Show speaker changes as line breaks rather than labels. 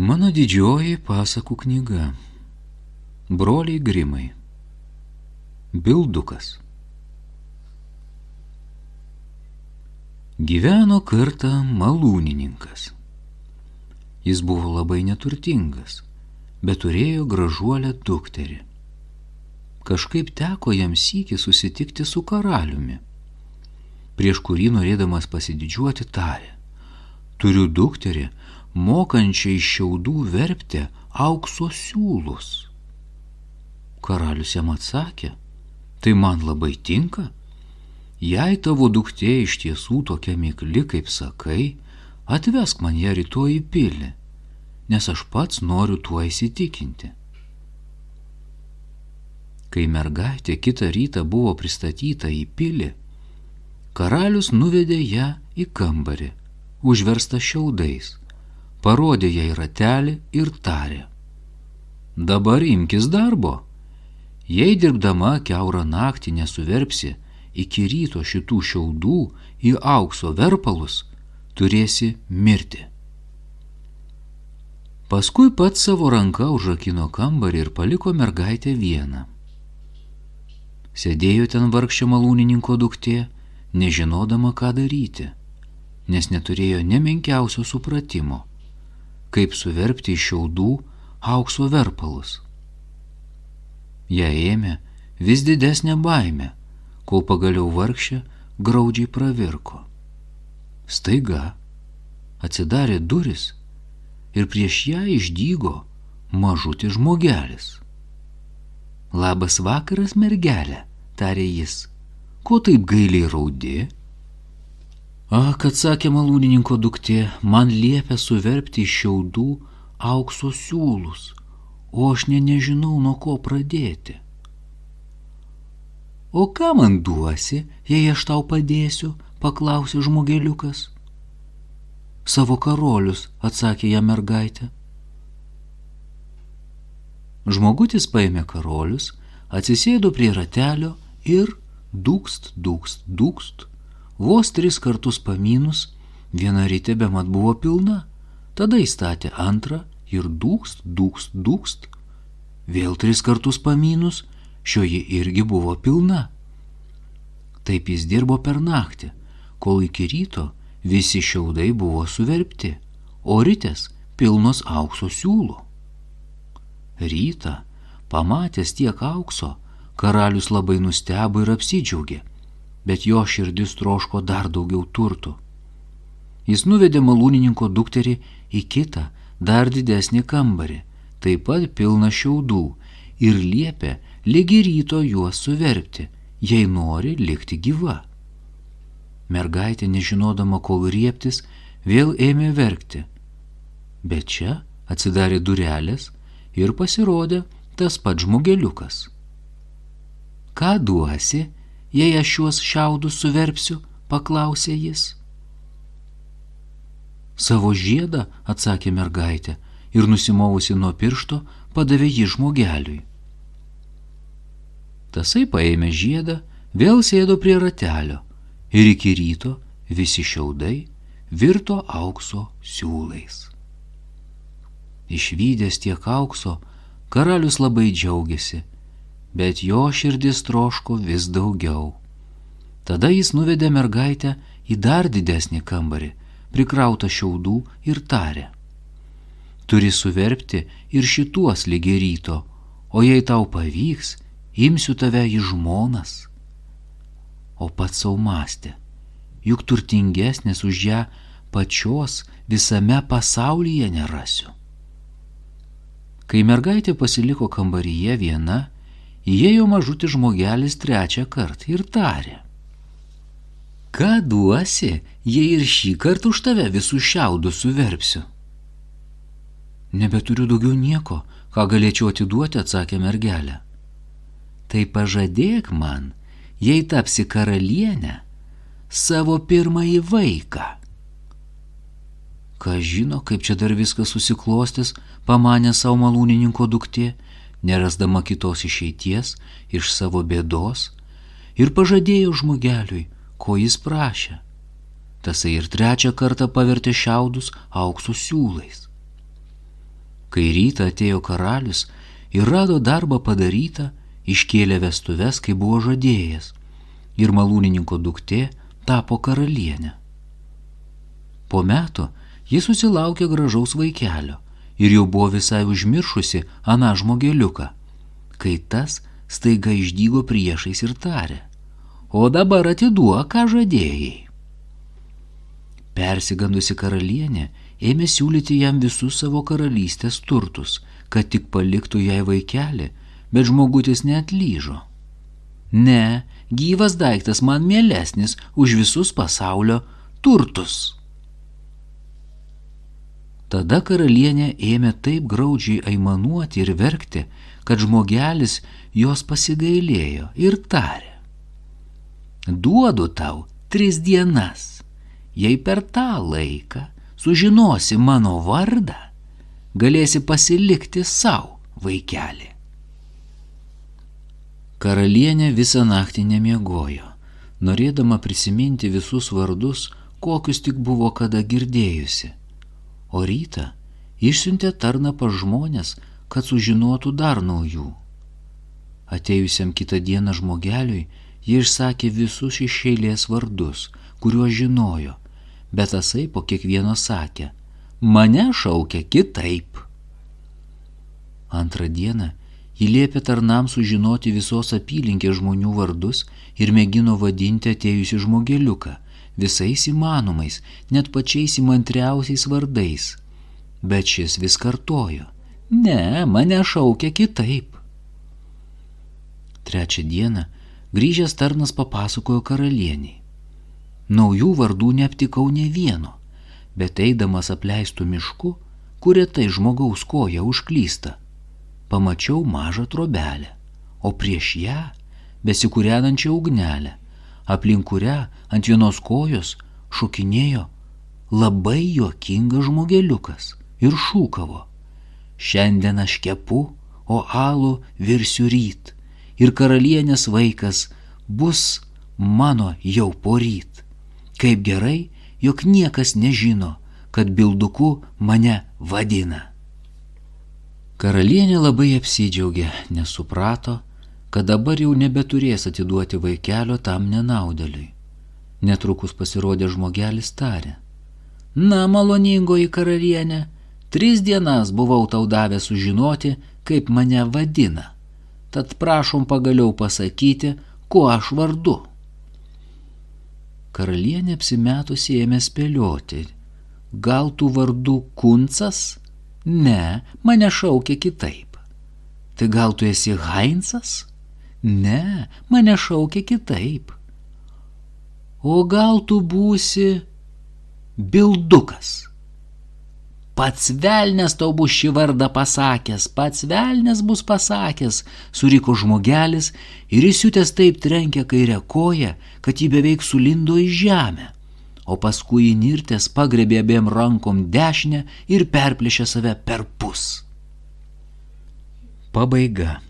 Mano didžioji pasakų knyga. Broliai Grimai. Bildukas. Gyveno kartą malūnininkas. Jis buvo labai neturtingas, bet turėjo gražuolę dukterį. Kažkaip teko jam sykį susitikti su karaliumi, prieš kurį norėdamas pasididžiuoti tarė: turiu dukterį, mokančią iš šiaudų verpti aukso siūlus. Karalius jam atsakė: tai man labai tinka. Jei tavo duktė iš tiesų tokia mikli, kaip sakai, atvesk man ją rytoj į pilį, nes aš pats noriu tuo įsitikinti. Kai mergaitė kitą rytą buvo pristatyta į pilį, karalius nuvedė ją į kambarį, užverstą šiaudais, parodė jai ratelį ir tarė: dabar imkis darbo. Jei dirbdama kiaurą naktį nesuverpsi iki ryto šitų šiaudų į aukso verpalus, turėsi mirti. Paskui pats savo ranka užrakino kambarį ir paliko mergaitę vieną. Sėdėjo ten vargšė malūnininko duktė, nežinodama, ką daryti, nes neturėjo nė menkiausio supratimo, kaip suverpti iš šiaudų aukso verpalus. Ją ėmė vis didesnė baimė, kol pagaliau vargšė graudžiai pravirko. Staiga atsidarė duris ir prieš ją išdygo mažutis žmogelis. Labas vakaras, mergelė, tarė jis, ko taip gailiai raudi? Ak, atsakė malūnininko duktė, man liepia suverpti iš šiaudų aukso siūlus, o aš nežinau, nuo ko pradėti. O ką man duosi, jei aš tau padėsiu, paklausė žmogeliukas. Savo karolius, atsakė ją mergaitė. Žmogutis paėmė karolius, atsisėdo prie ratelio ir dūkst, dūkst, dūkst. Vos 3 kartus pamynus, viena ryte bemat buvo pilna, tada įstatė antrą ir dūkst, dūkst, dūkst. Vėl 3 kartus pamynus, šioji irgi buvo pilna. Taip jis dirbo per naktį, kol iki ryto visi šiaudai buvo suverpti, o rytės pilnos aukso siūlų. Rytą, pamatęs tiek aukso, karalius labai nustebo ir apsidžiaugė, bet jo širdis troško dar daugiau turtų. Jis nuvedė malūnininko dukterį į kitą, dar didesnį kambarį, taip pat pilną šiaudų, ir liepė ligi ryto juos suverpti, jei nori likti gyva. Mergaitė, nežinodama, ko griebtis, vėl ėmė verkti. Bet čia atsidarė durelės ir pasirodė tas pats žmogeliukas. Ką duosi, jei aš šiuos šiaudus suverpsiu, paklausė jis. Savo žiedą, atsakė mergaitė, ir nusimovusi nuo piršto padavė jį žmogeliui. Tasai paėmė žiedą, vėl sėdo prie ratelio ir iki ryto visi šiaudai virto aukso siūlais. Išvydęs tiek aukso, karalius labai džiaugiasi, bet jo širdis troško vis daugiau. Tada jis nuvedė mergaitę į dar didesnį kambarį, prikrautą šiaudų, ir tarė: turi suverpti ir šituos ligi ryto, o jei tau pavyks, imsiu tave į žmonas. O pats sau mąstė, juk turtingesnės už ją pačios visame pasaulyje nerasiu. Kai mergaitė pasiliko kambaryje viena, įėjo mažutis žmogelis 3 kartą ir tarė: ką duosi, jei ir šį kartą už tave visus šiaudus suverpsiu? Nebeturiu daugiau nieko, ką galėčiau atiduoti, atsakė mergelė. Tai pažadėk man, jei tapsi karalienę, savo pirmąjį vaiką. Ką žino, kaip čia dar viskas susiklostys, pamanė savo malūnininko duktė, nerasdama kitos išeities iš savo bėdos, ir pažadėjo žmogeliui, ko jis prašė. Tasai ir 3 kartą pavertė šiaudus aukso siūlais. Kai rytą atėjo karalius ir rado darbą padarytą, iškėlė vestuves, kai buvo žadėjęs, ir malūnininko duktė tapo karalienė. Po metų jis susilaukė gražaus vaikelio ir jau buvo visai užmiršusi aną žmogeliuką, kai tas staiga išdygo priešais ir tarė: o dabar atiduok, ką žadėjai. Persigandusi karalienė ėmė siūlyti jam visus savo karalystės turtus, kad tik paliktų jai vaikelį, bet žmogutis neatlyžo. Ne, gyvas daiktas man mielesnis už visus pasaulio turtus. Tada karalienė ėmė taip graudžiai aimanuoti ir verkti, kad žmogelis jos pasigailėjo ir tarė: duodu tau 3 dienas. Jei per tą laiką sužinosi mano vardą, galėsi pasilikti savo vaikelį. Karalienė visą naktį nemiegojo, norėdama prisiminti visus vardus, kokius tik buvo kada girdėjusi. O rytą išsiuntė tarną pas žmones, kad sužinotų dar naujų. Atėjusiam kitą dieną žmogeliui, jie išsakė visus iš eilės vardus, kuriuos žinojo, bet tasai po kiekvieno sakė: mane šaukia kitaip. Antrą dieną ji liepė tarnams sužinoti visos apylinkės žmonių vardus ir mėgino vadinti atėjusi žmogeliuką visais įmanomais, net pačiais įmantriausiais vardais. Bet šis vis kartojo: ne, mane šaukia kitaip. Trečią dieną grįžęs tarnas papasakojo karalieniai: naujų vardų neaptikau nė vieno, bet eidamas apleistų mišku, kur retai žmogaus koja užklysta, pamačiau mažą trobelę, o prieš ją besikūrenančią ugnelę, aplink kurią ant vienos kojos šokinėjo labai juokingas žmogeliukas ir šūkavo: šiandien aš kepu, o alų virsiu ryt, ir karalienės vaikas bus mano jau poryt. Kaip gerai, jog niekas nežino, kad bilduku mane vadina. Karalienė labai apsidžiaugė, nes suprato, kad dabar jau nebeturės atiduoti vaikelio tam nenaudėliui. Netrukus pasirodė žmogelis, tarė: na, maloningoji karalienė, 3 dienas buvau tau davęs sužinoti, kaip mane vadina. Tad prašom pagaliau pasakyti, kuo aš vardu. Karalienė apsimetusi ėmė spėlioti: gal tu vardu Kuncas? Ne, mane šaukia kitaip. Tai gal tu esi Hainsas? Ne, mane šaukia kitaip. O gal tu būsi Bildukas? Pats velnias tau bus šį vardą pasakęs, pats velnias bus pasakęs, suriko žmogelis ir įsiutęs taip trenkė kairę koją, kad ji beveik sulindo į žemę, o paskui įnirtęs pagrebė abiem rankom dešinę ir perplėšė save perpus. Pabaiga.